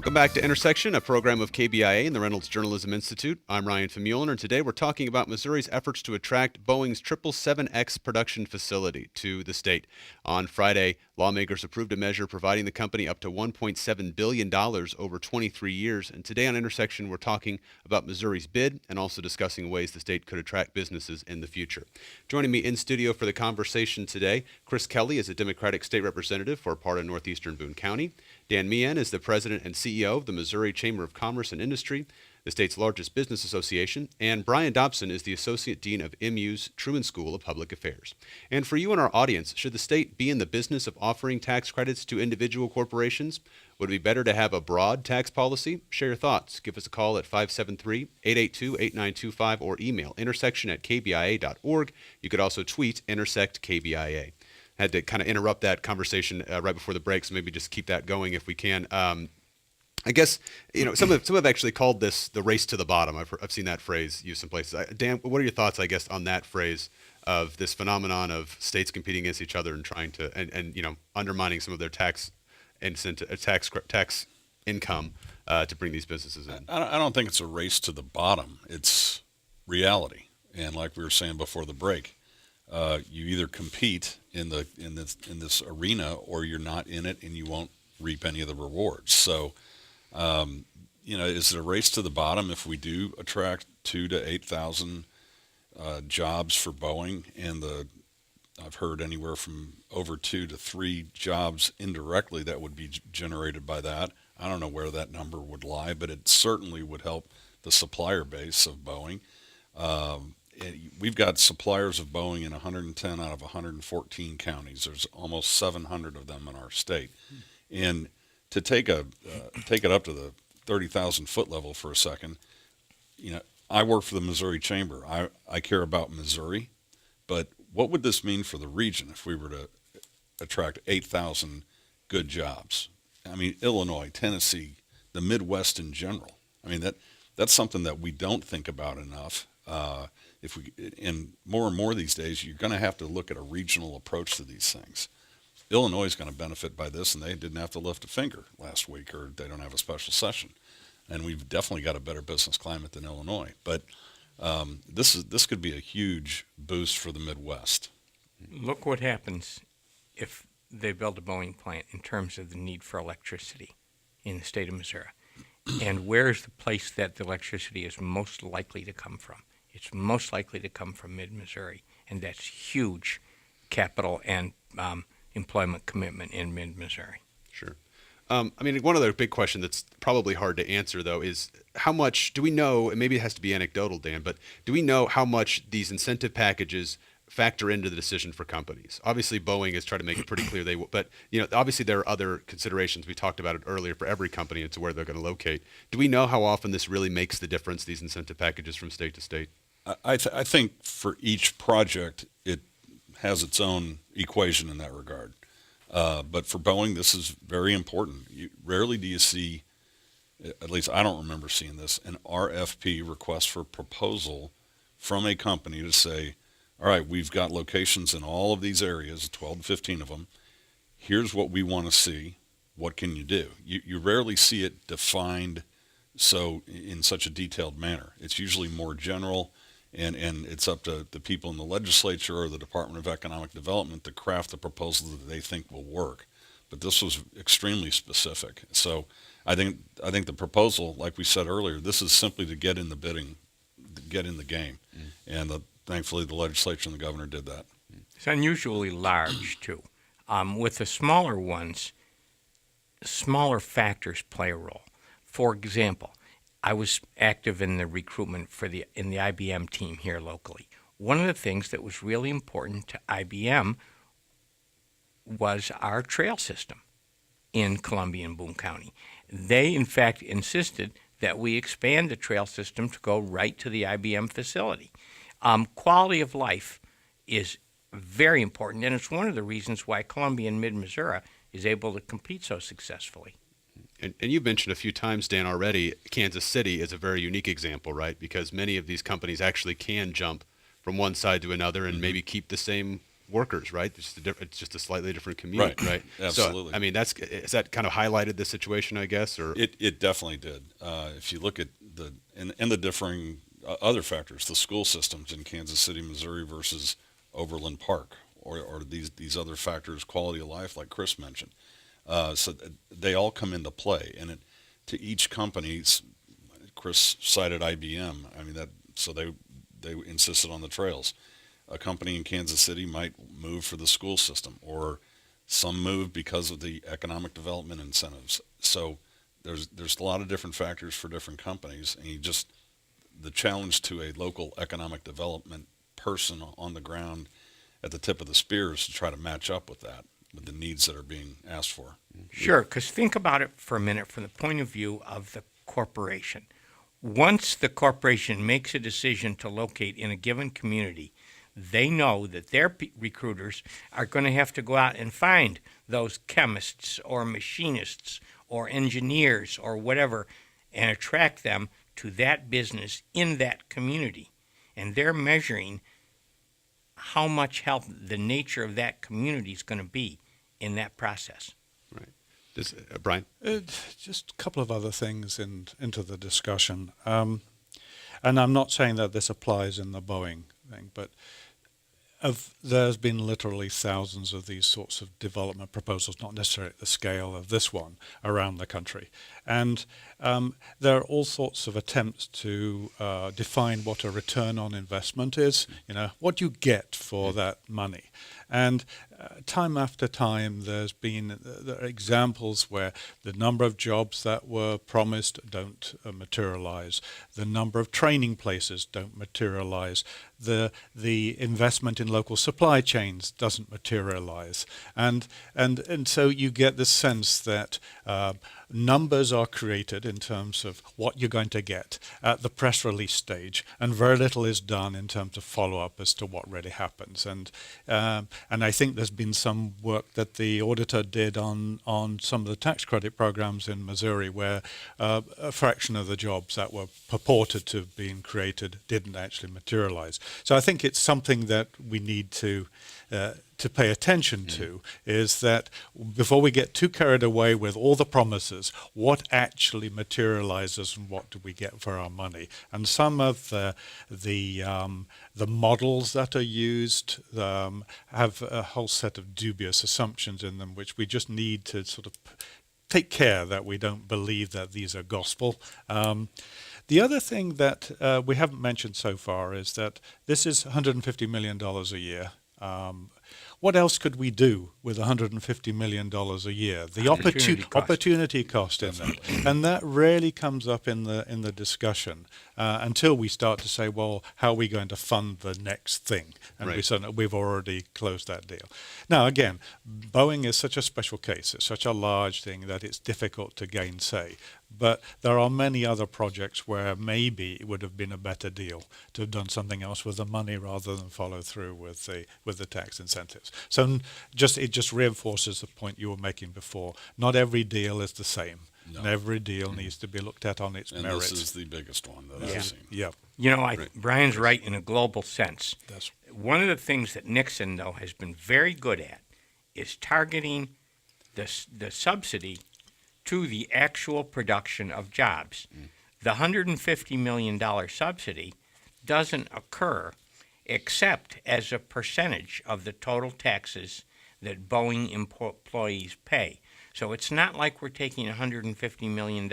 Welcome back to Intersection, a program of KBIA and the Reynolds Journalism Institute. I'm Ryan Famuliner, and today we're talking about Missouri's efforts to attract Boeing's 777X production facility to the state. On Friday, lawmakers approved a measure providing the company up to $1.7 billion over 23 years. And today on Intersection, we're talking about Missouri's bid and also discussing ways the state could attract businesses in the future. Joining me in studio for the conversation today, Chris Kelly is a Democratic state representative for a part of northeastern Boone County. Dan Meehan is the president and CEO of the Missouri Chamber of Commerce and Industry, the state's largest business association, and Brian Dobson is the associate dean of MU's Truman School of Public Affairs. And for you and our audience, should the state be in the business of offering tax credits to individual corporations? Would it be better to have a broad tax policy? Share your thoughts. Give us a call at 573-882-8925 or email intersection@kbia.org. You could also tweet IntersectKBIA. Had to kind of interrupt that conversation right before the break, so maybe just keep that going if we can. I guess some have actually called this the race to the bottom. I've seen that phrase used some places. Dan, what are your thoughts, I guess, on that phrase of this phenomenon of states competing against each other and trying to and undermining some of their tax incentive, tax income to bring these businesses in? I don't think it's a race to the bottom. It's reality, and like we were saying before the break. You either compete in this arena, or you're not in it, and you won't reap any of the rewards. So, is it a race to the bottom if we do attract 2,000 to 8,000 jobs for Boeing, and I've heard anywhere from over 2 to 3 jobs indirectly that would be generated by that. I don't know where that number would lie, but it certainly would help the supplier base of Boeing. We've got suppliers of Boeing in 110 out of 114 counties. There's almost 700 of them in our state. And to take it up to the 30,000 foot level for a second, I work for the Missouri Chamber. I care about Missouri, but what would this mean for the region if we were to attract 8,000 good jobs? I mean, Illinois, Tennessee, the Midwest in general. I mean, that's something that we don't think about enough. And more these days, you're going to have to look at a regional approach to these things. Illinois is going to benefit by this, and they didn't have to lift a finger last week, or they don't have a special session. And we've definitely got a better business climate than Illinois. But this could be a huge boost for the Midwest. Look what happens if they build a Boeing plant in terms of the need for electricity in the state of Missouri. And where's the place that the electricity is most likely to come from? It's most likely to come from mid-Missouri, and that's huge capital and employment commitment in mid-Missouri. Sure. One other big question that's probably hard to answer, though, is how much do we know, and maybe it has to be anecdotal, Dan, but do we know how much these incentive packages factor into the decision for companies? Obviously, Boeing has tried to make it pretty clear but obviously there are other considerations. We talked about it earlier for every company and to where they're going to locate. Do we know how often this really makes the difference, these incentive packages from state to state? I think for each project, it has its own equation in that regard. But for Boeing, this is very important. Rarely do you see, at least I don't remember seeing this, an RFP, request for proposal, from a company to say, all right, we've got locations in all of these areas, 12 to 15 of them. Here's what we want to see. What can you do? You rarely see it defined in such a detailed manner. It's usually more general. And it's up to the people in the legislature or the Department of Economic Development to craft the proposal that they think will work. But this was extremely specific. So I think the proposal, like we said earlier, this is simply to get in the bidding, get in the game. And thankfully the legislature and the governor did that. It's unusually large, too. With the smaller ones, smaller factors play a role. For example, I was active in the recruitment in the IBM team here locally. One of the things that was really important to IBM was our trail system in Columbia and Boone County. They, in fact, insisted that we expand the trail system to go right to the IBM facility. Quality of life is very important, and it's one of the reasons why Columbia and Mid-Missouri is able to compete so successfully. And you've mentioned a few times, Dan, already, Kansas City is a very unique example, right? Because many of these companies actually can jump from one side to another and maybe keep the same workers, right? It's just a slightly different commute, right? Absolutely. So, I mean, is that kind of highlighted the situation, I guess, or It definitely did. If you look at the differing other factors, the school systems in Kansas City, Missouri versus Overland Park, or these other factors, quality of life, like Chris mentioned. So they all come into play, and to each company, Chris cited IBM. I mean so they insisted on the trails. A company in Kansas City might move for the school system, or some move because of the economic development incentives. So there's a lot of different factors for different companies, and the challenge to a local economic development person on the ground at the tip of the spear is to try to match up with the needs that are being asked for. Sure, because think about it for a minute from the point of view of the corporation. Once the corporation makes a decision to locate in a given community, they know that their recruiters are going to have to go out and find those chemists or machinists or engineers or whatever and attract them to that business in that community. And they're measuring how much help the nature of that community is going to be in that process. right? Brian? Just a couple of other things into the discussion. And I'm not saying that this applies in the Boeing thing, but there's been literally thousands of these sorts of development proposals, not necessarily at the scale of this one, around the country. And there are all sorts of attempts to define what a return on investment is, what you get for that money. And time after time, there are examples where the number of jobs that were promised don't materialize, the number of training places don't materialize, the investment in local supply chains doesn't materialize, and so you get this sense that numbers are created in terms of what you're going to get at the press release stage, and very little is done in terms of follow-up as to what really happens. And I think there's been some work that the auditor did on some of the tax credit programs in Missouri where a fraction of the jobs that were purported to have been created didn't actually materialize. So I think it's something that we need to pay attention to, is that before we get too carried away with all the promises, what actually materializes and what do we get for our money? And some of the models that are used have a whole set of dubious assumptions in them, which we just need to sort of take care that we don't believe that these are gospel. The other thing that we haven't mentioned so far is that this is $150 million a year. What else could we do with $150 million a year? The opportunity cost in that, and that rarely comes up in the discussion until we start to say, well, how are we going to fund the next thing? And we've already closed that deal. Now, again, Boeing is such a special case; it's such a large thing that it's difficult to gainsay. But there are many other projects where maybe it would have been a better deal to have done something else with the money rather than follow through with the tax incentives. So it just reinforces the point you were making before. Not every deal is the same. No. And every deal needs to be looked at on its merits. This is the biggest one that I've seen. Yeah. Brian's right in a global sense. One of the things that Nixon, though, has been very good at is targeting the subsidy to the actual production of jobs. The $150 million subsidy doesn't occur except as a percentage of the total taxes that Boeing employees pay. So it's not like we're taking $150 million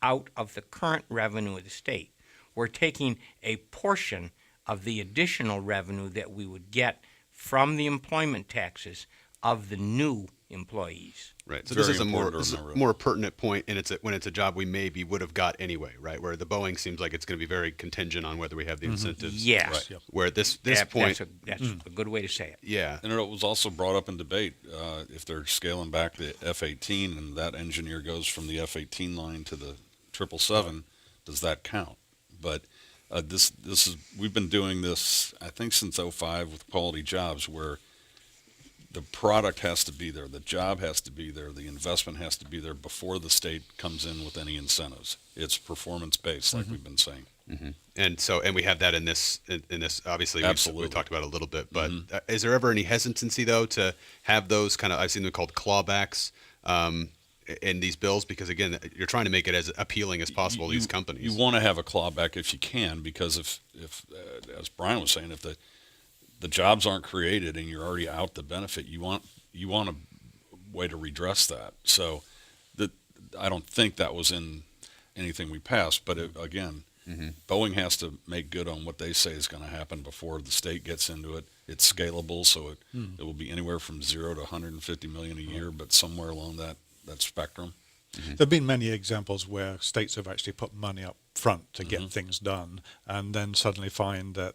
out of the current revenue of the state. We're taking a portion of the additional revenue that we would get from the employment taxes of the new employees. Right. So this is a more pertinent point, and when it's a job we maybe would have got anyway, right? Where the Boeing seems like it's going to be very contingent on whether we have the incentives. Yes. Right. Where this point, that's a good way to say it. Yeah. And it was also brought up in debate if they're scaling back the F-18 and that engineer goes from the F-18 line to the 777, does that count? But this is we've been doing this I think since 2005 with quality jobs, where the product has to be there, the job has to be there, the investment has to be there before the state comes in with any incentives. It's performance-based, like we've been saying. And we have that in this obviously Absolutely. we talked about it a little bit, but is there ever any hesitancy though to have those kind of, I've seen them called clawbacks in these bills, because again you're trying to make it as appealing as possible to these companies. You want to have a clawback if you can, because if as Brian was saying, if the jobs aren't created and you're already out the benefit, you want a way to redress that. So I don't think that was in anything we passed, but again, Boeing has to make good on what they say is going to happen before the state gets into it. It's scalable, so it will be anywhere from 0 to 150 million a year, but somewhere along that spectrum. There have been many examples where states have actually put money up front to get things done, and then suddenly find that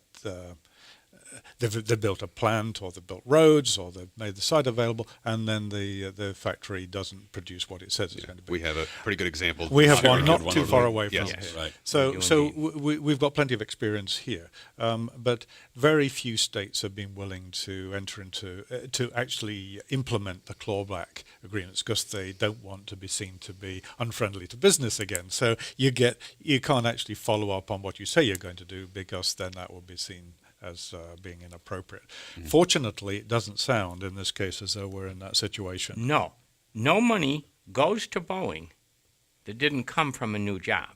they've built a plant, or they've built roads, or they've made the site available, and then the factory doesn't produce what it says it's going to be. We have a pretty good example. We have one Very not good too one. far away Yes. from here. Right. So we've got plenty of experience here, but very few states have been willing to enter into to actually implement the clawback agreements, because they don't want to be seen to be unfriendly to business again. So you can't actually follow up on what you say you're going to do, because then that will be seen as being inappropriate. Fortunately, it doesn't sound in this case as though we're in that situation. No money goes to Boeing that didn't come from a new job.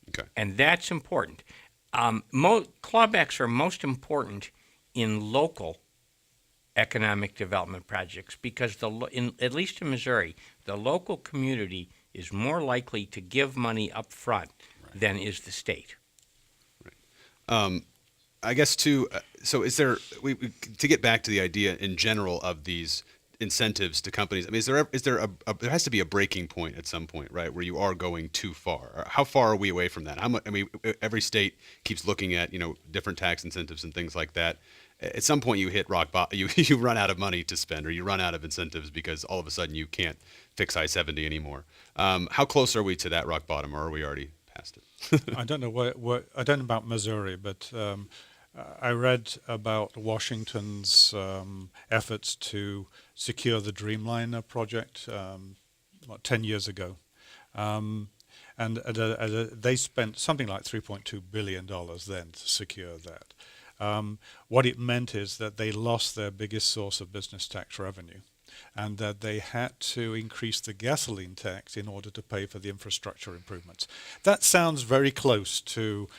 Okay. And that's important. Clawbacks are most important in local economic development projects, because at least in Missouri, the local community is more likely to give money up front than is the state. I guess too. So, is there to get back to the idea in general of these incentives to companies? I mean, there has to be a breaking point at some point, right, where you are going too far? How far are we away from that? How much? I mean, every state keeps looking at different tax incentives and things like that. At some point, you hit rock bottom. You run out of money to spend, or you run out of incentives, because all of a sudden you can't fix I-70 anymore. How close are we to that rock bottom, or are we already past it? I don't know I don't know about Missouri, but I read about Washington's efforts to secure the Dreamliner project 10 years ago. And they spent something like $3.2 billion then to secure that. What it meant is that they lost their biggest source of business tax revenue, and that they had to increase the gasoline tax in order to pay for the infrastructure improvements. That sounds very close to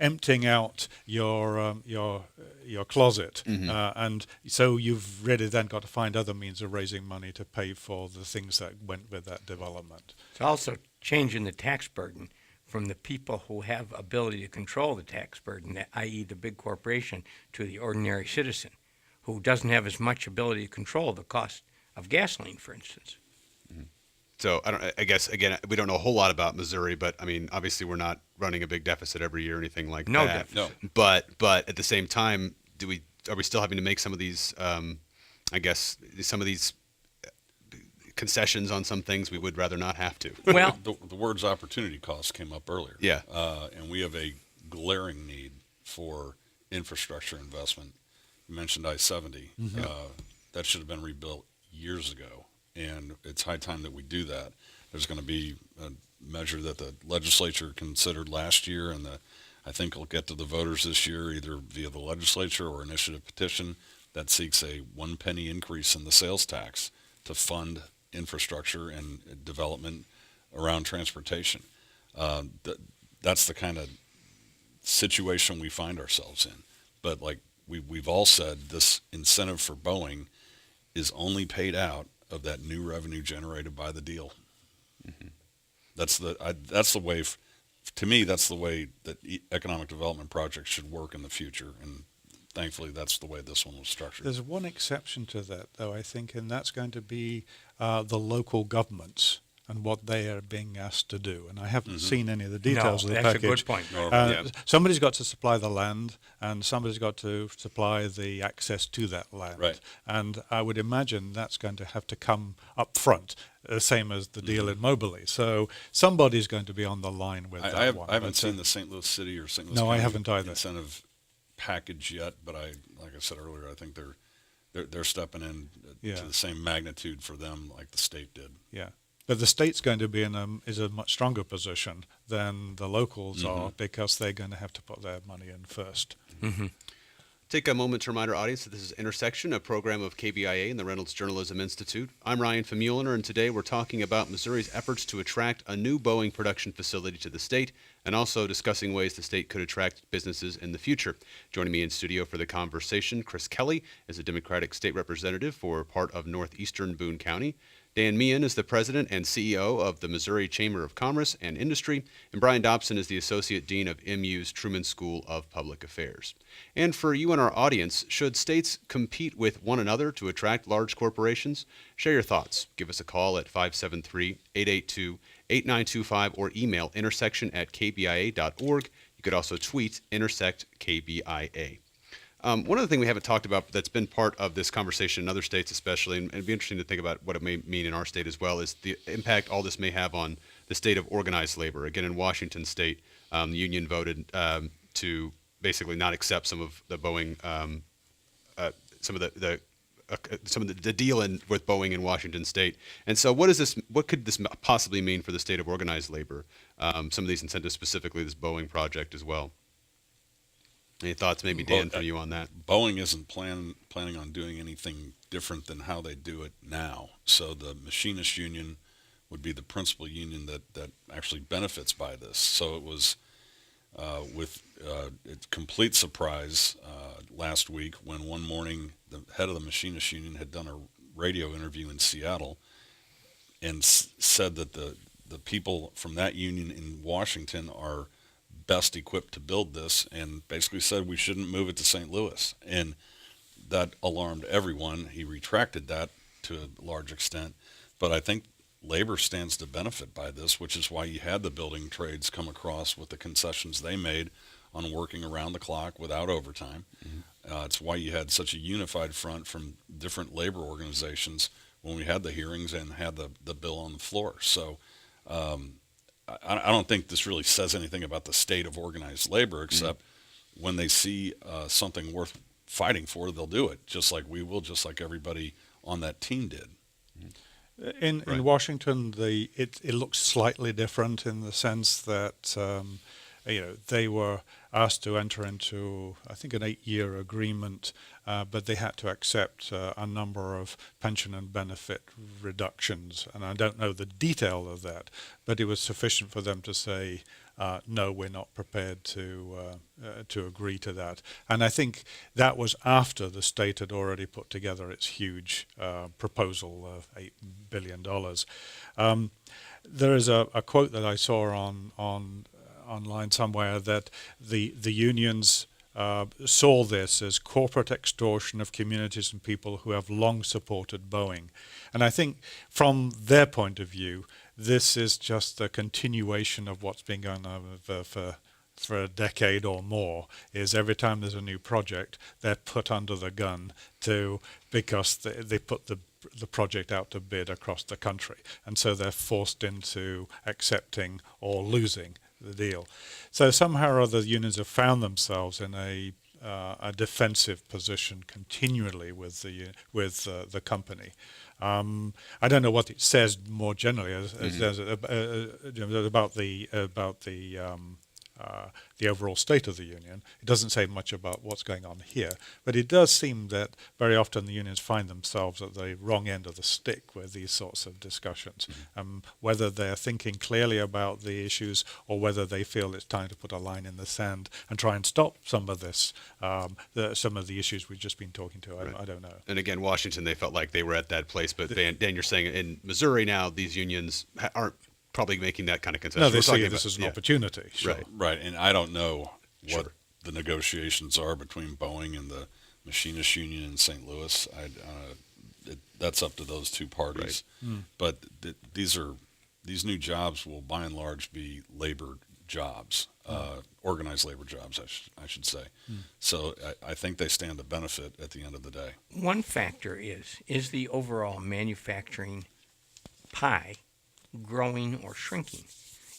emptying out your closet, and so you've really then got to find other means of raising money to pay for the things that went with that development. It's also changing the tax burden from the people who have ability to control the tax burden, i.e. the big corporation, to the ordinary citizen, who doesn't have as much ability to control the cost of gasoline, for instance. So I guess again, we don't know a whole lot about Missouri, but I mean, obviously we're not running a big deficit every year or anything like No that. deficit. No. But at the same time, are we still having to make some of these? I guess some of these concessions on some things we would rather not have to. Well, The words opportunity cost came up earlier. Yeah. And we have a glaring need for infrastructure investment. You mentioned I-70. That should have been rebuilt years ago, and it's high time that we do that. There's going to be a measure that the legislature considered last year, and I think it'll get to the voters this year, either via the legislature or initiative petition, that seeks a 1 penny increase in the sales tax to fund infrastructure and development around transportation. That's the kind of situation we find ourselves in. But like we've all said, this incentive for Boeing is only paid out of that new revenue generated by the deal. That's the way. To me, that's the way that economic development projects should work in the future, and thankfully, that's the way this one was structured. There's one exception to that, though, I think, and that's going to be the local governments and what they are being asked to do. And I haven't seen any of the details of the that's package. a good point. Somebody's got to supply the land, and somebody's got to supply the access to that land. Right. And I would imagine that's going to have to come up front, same as the deal in Moberly. So somebody's going to be on the line with that one. I haven't seen the St. Louis City or St. Louis No, I County haven't either. incentive package yet, but like I said earlier, I think they're stepping in Yeah. to the same magnitude for them like the state did. Yeah. But the state's going to be is a much stronger position than the locals are, because they're going to have to put their money in first. Take a moment to remind our audience that this is Intersection, a program of KBIA and the Reynolds Journalism Institute. I'm Ryan Famuliner, and today we're talking about Missouri's efforts to attract a new Boeing production facility to the state, and also discussing ways the state could attract businesses in the future. Joining me in studio for the conversation, Chris Kelly is a Democratic state representative for part of northeastern Boone County. Dan Meehan is the president and CEO of the Missouri Chamber of Commerce and Industry, and Brian Dobson is the associate dean of MU's Truman School of Public Affairs. And for you and our audience, should states compete with one another to attract large corporations? Share your thoughts. Give us a call at 573-882-8925 or email intersection@kbia.org. You could also tweet intersectkbia. One other thing we haven't talked about that's been part of this conversation in other states especially, and it'd be interesting to think about what it may mean in our state as well, is the impact all this may have on the state of organized labor. Again, in Washington state, the union voted to basically not accept some of the Boeing, some of the deal with Boeing in Washington state. And so what could this possibly mean for the state of organized labor? Some of these incentives, specifically this Boeing project as well. Any thoughts, maybe Dan, for you on that? Boeing isn't planning on doing anything different than how they do it now. So the machinists union would be the principal union that actually benefits by this. So it was with complete surprise last week when one morning the head of the machinists union had done a radio interview in Seattle and said that the people from that union in Washington are best equipped to build this, and basically said we shouldn't move it to St. Louis. And that alarmed everyone. He retracted that to a large extent. But I think labor stands to benefit by this, which is why you had the building trades come across with the concessions they made on working around the clock without overtime. It's why you had such a unified front from different labor organizations when we had the hearings and had the bill on the floor. So I don't think this really says anything about the state of organized labor, except when they see something worth fighting for, they'll do it, just like we will, just like everybody on that team did. In Washington, it looks slightly different in the sense that they were asked to enter into, I think, an 8-year agreement, but they had to accept a number of pension and benefit reductions. And I don't know the detail of that, but it was sufficient for them to say, no, we're not prepared to agree to that. And I think that was after the state had already put together its huge proposal of $8 billion. There is a quote that I saw online somewhere that the unions saw this as corporate extortion of communities and people who have long supported Boeing. And I think from their point of view, this is just a continuation of what's been going on for a decade or more, is every time there's a new project, they're put under the gun because they put the project out to bid across the country. And so they're forced into accepting or losing the deal. So somehow or other, the unions have found themselves in a defensive position continually with the company. I don't know what it says more generally about the overall state of the union. It doesn't say much about what's going on here, but it does seem that very often the unions find themselves at the wrong end of the stick with these sorts of discussions. Whether they're thinking clearly about the issues or whether they feel it's time to put a line in the sand and try and stop some of this, some of the issues we've just been talking to. I don't know. And again, Washington, they felt like they were at that place, but Dan, you're saying in Missouri now, these unions aren't probably making that kind of concession. No, they see this as an opportunity. Sure. Right, and I don't know what the negotiations are between Boeing and the Machinists Union in St. Louis. That's up to those two parties. But these new jobs will, by and large, be labor jobs, organized labor jobs, I should say. So I think they stand to benefit at the end of the day. One factor is the overall manufacturing pie growing or shrinking.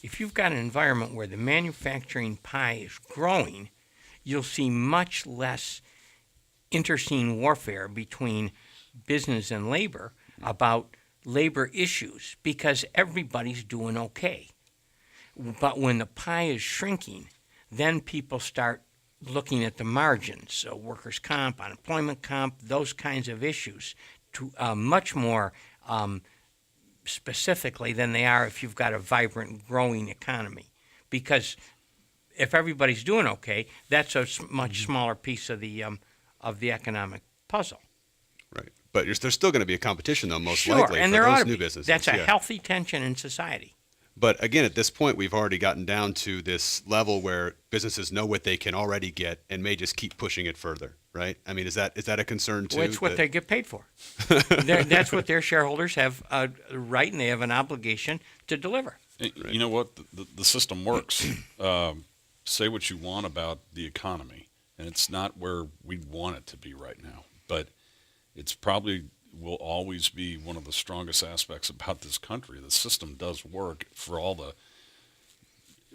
If you've got an environment where the manufacturing pie is growing, you'll see much less internecine warfare between business and labor about labor issues because everybody's doing okay. But when the pie is shrinking, then people start looking at the margins, so workers' comp, unemployment comp, those kinds of issues, to much more specifically than they are if you've got a vibrant, growing economy. Because if everybody's doing okay, that's a much smaller piece of the economic puzzle. Right. But there's still going to be a competition, though, most Sure, likely, and for there ought those to new be. businesses. That's a Yeah. healthy tension in society. But again, at this point, we've already gotten down to this level where businesses know what they can already get and may just keep pushing it further, right? I mean, is that a concern too? Well, it's what they get paid for. That's what their shareholders have a right, and they have an obligation to deliver. You know what? The system works. Say what you want about the economy, and it's not where we want it to be right now. But it's probably will always be one of the strongest aspects about this country. The system does work for all the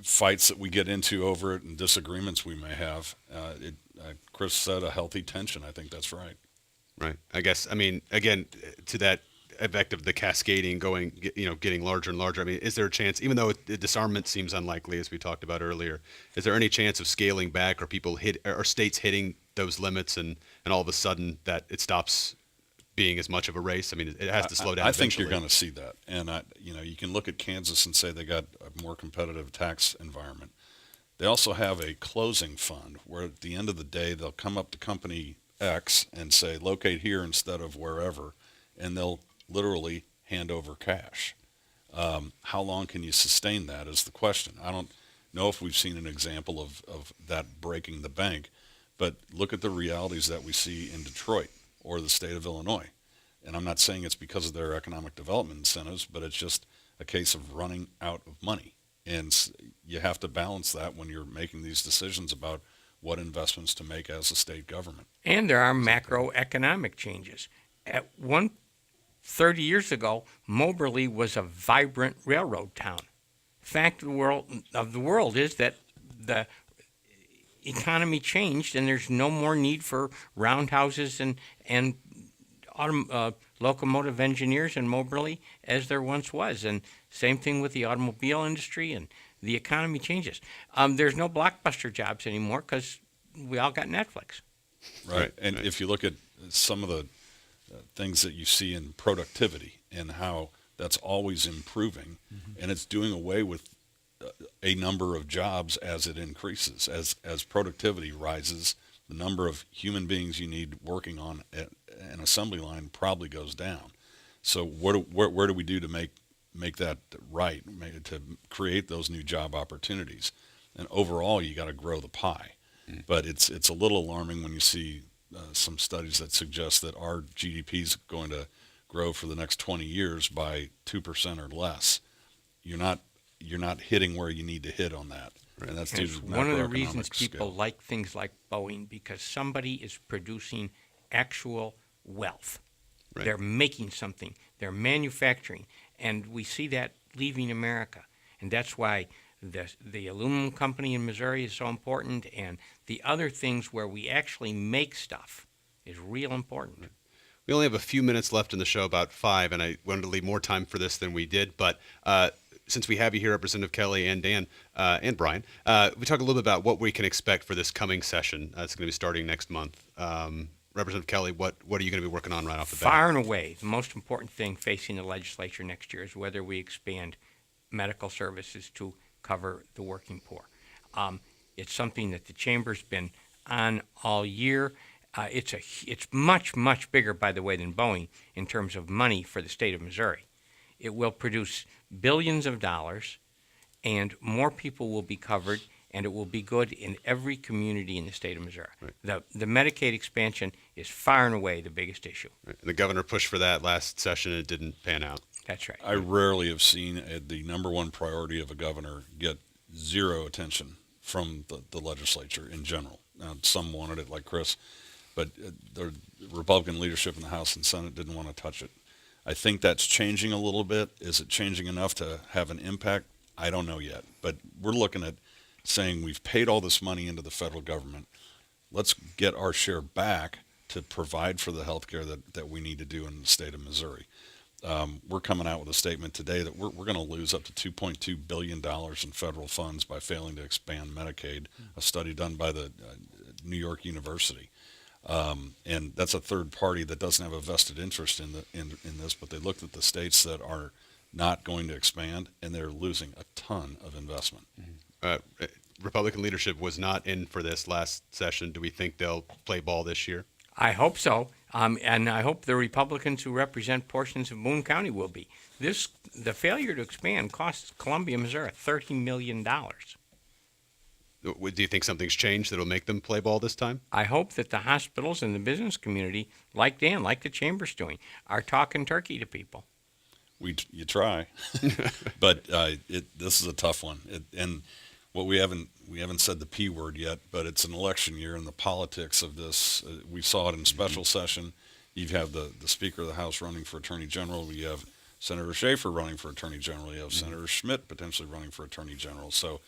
fights that we get into over it and disagreements we may have. Chris said a healthy tension. I think that's right. Right. I guess, I mean, again, to that effect of the cascading getting larger and larger. I mean, is there a chance, even though disarmament seems unlikely, as we talked about earlier, is there any chance of scaling back, or or states hitting those limits and all of a sudden that it stops being as much of a race? I mean, it has to slow down. I think eventually. you're going to see that. And, you can look at Kansas and say they got a more competitive tax environment. They also have a closing fund where at the end of the day, they'll come up to company X and say, locate here instead of wherever, and they'll literally hand over cash. How long can you sustain that is the question. I don't know if we've seen an example of that breaking the bank, but look at the realities that we see in Detroit or the state of Illinois. And I'm not saying it's because of their economic development incentives, but it's just a case of running out of money. And you have to balance that when you're making these decisions about what investments to make as a state government. And there are macroeconomic changes. 30 years ago, Moberly was a vibrant railroad town. Fact of the world is that the economy changed, and there's no more need for roundhouses and locomotive engineers in Moberly as there once was. And same thing with the automobile industry, and the economy changes. There's no blockbuster jobs anymore because we all got Netflix. Right. And if you look at some of the things that you see in productivity and how that's always improving, and it's doing away with a number of jobs as it increases. As productivity rises, the number of human beings you need working on an assembly line probably goes down. So where do we do to make that right, to create those new job opportunities? And overall, you got to grow the pie. But it's a little alarming when you see some studies that suggest that our GDP is going to grow for the next 20 years by 2% or less. You're not hitting where you need to hit on that. Right. And that's due to one of the reasons macroeconomic people scale. like things like Boeing, because somebody is producing actual wealth. Right. They're making something. They're manufacturing. And we see that leaving America. And that's why the aluminum company in Missouri is so important, and the other things where we actually make stuff is real important. Right. We only have a few minutes left in the show, about 5, and I wanted to leave more time for this than we did. But since we have you here, Representative Kelly and Dan and Brian, we talk a little bit about what we can expect for this coming session. It's going to be starting next month. Representative Kelly, what are you going to be working on right off the bat? Far and away, the most important thing facing the legislature next year is whether we expand medical services to cover the working poor. It's something that the Chamber's been on all year. It's much, much bigger, by the way, than Boeing in terms of money for the state of Missouri. It will produce billions of dollars, and more people will be covered, and it will be good in every community in the state of Missouri. Right. The Medicaid expansion is far and away the biggest issue. Right. The governor pushed for that last session, and it didn't pan out. That's right. I rarely have seen the number one priority of a governor get zero attention from the legislature in general. Now, some wanted it, like Chris, but the Republican leadership in the House and Senate didn't want to touch it. I think that's changing a little bit. Is it changing enough to have an impact? I don't know yet. But we're looking at saying we've paid all this money into the federal government. Let's get our share back to provide for the health care that we need to do in the state of Missouri. we're coming out with a statement today that we're going to lose up to $2.2 billion in federal funds by failing to expand Medicaid, a study done by the New York University. And that's a third party that doesn't have a vested interest in this, but they looked at the states that are not going to expand, and they're losing a ton of investment. Republican leadership was not in for this last session. Do we think they'll play ball this year? I hope so, and I hope the Republicans who represent portions of Boone County will be. The failure to expand costs Columbia, Missouri, $30 million. Do you think something's changed that'll make them play ball this time? I hope that the hospitals and the business community, like Dan, like the Chamber's doing, are talking turkey to people. You try, but this is a tough one. And what we haven't said the P word yet, but it's an election year, and the politics of this, we saw it in special session. You have the Speaker of the House running for Attorney General. You have Senator Schaefer running for Attorney General. You have Senator Schmidt potentially running for Attorney General. So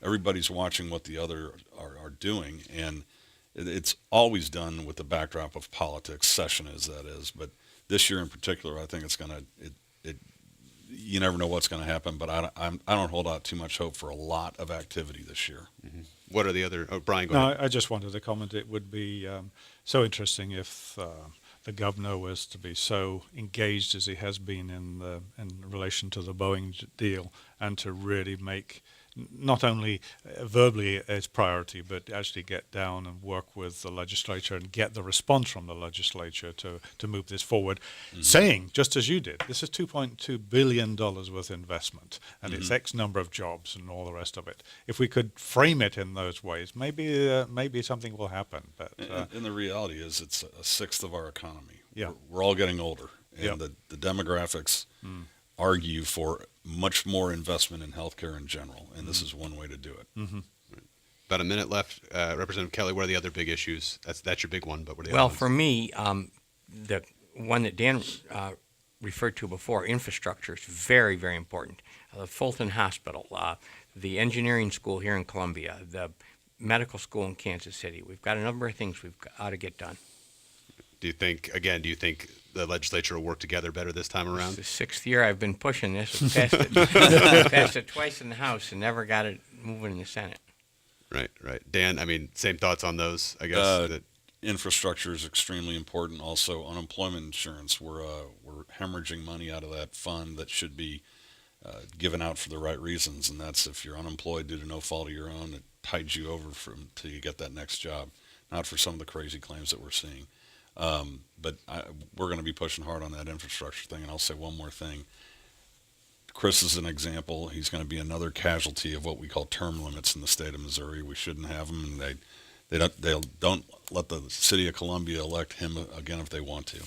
everybody's watching what the other are doing, and it's always done with the backdrop of politics, session as that is. But this year in particular, I think it's going to you never know what's going to happen, but I don't hold out too much hope for a lot of activity this year. Mm-hmm. What are the other? Oh, Brian, go ahead. I just wanted to comment. It would be so interesting if the governor was to be so engaged as he has been in relation to the Boeing deal, and to really make not only verbally its priority, but actually get down and work with the legislature and get the response from the legislature to move this forward, saying, just as you did, this is $2.2 billion worth of investment, and it's X number of jobs and all the rest of it. If we could frame it in those ways, maybe something will happen. But and the reality is it's a sixth of our economy. Yeah. We're all getting older, and Yep. the demographics argue for much more investment in healthcare in general, and this is one way to do it. Mm-hmm. About a minute left. Representative Kelly, what are the other big issues? That's your big one, but what are the Well, other ones? for me, the one that Dan referred to before, infrastructure, is very, very important. The Fulton Hospital, the engineering school here in Columbia, the medical school in Kansas City. We've got a number of things we've got to get done. Do you think the legislature will work together better this time around? It's the 6th year I've been pushing this. We passed it twice in the House and never got it moving in the Senate. Right. Dan, I mean, same thoughts on those, I guess. Infrastructure is extremely important. Also, unemployment insurance. We're hemorrhaging money out of that fund that should be given out for the right reasons, and that's if you're unemployed due to no fault of your own, it tides you over till you get that next job, not for some of the crazy claims that we're seeing. But we're going to be pushing hard on that infrastructure thing. And I'll say one more thing. Chris is an example. He's going to be another casualty of what we call term limits in the state of Missouri. We shouldn't have them, and they don't let the city of Columbia elect him again if they want to.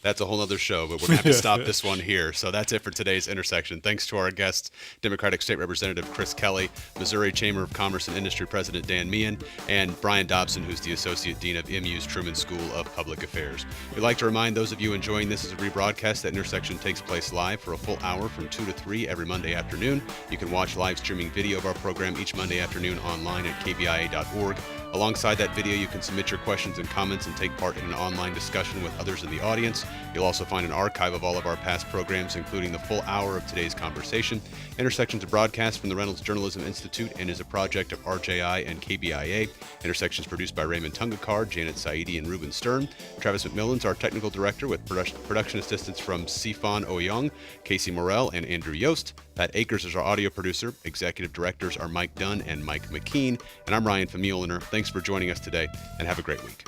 That's a whole other show, but we're going to have to stop this one here. So that's it for today's Intersection. Thanks to our guests, Democratic State Representative Chris Kelly, Missouri Chamber of Commerce and Industry President Dan Meehan, and Brian Dobson, who's the Associate Dean of MU's Truman School of Public Affairs. We'd like to remind those of you enjoying this as a rebroadcast that Intersection takes place live for a full hour from 2 to 3 every Monday afternoon. You can watch live streaming video of our program each Monday afternoon online at kbia.org. Alongside that video, you can submit your questions and comments and take part in an online discussion with others in the audience. You'll also find an archive of all of our past programs, including the full hour of today's conversation. Intersections is a broadcast from the Reynolds Journalism Institute and is a project of RJI and KBIA. Intersections is produced by Raymond Tungakar, Janet Saidi, and Ruben Stern. Travis McMillan's our technical director with production assistance from Sifan Oyong, Casey Morrell, and Andrew Yost. Pat Akers is our audio producer. Executive directors are Mike Dunn and Mike McKean. And I'm Ryan Famuliner. Thanks for joining us today, and have a great week.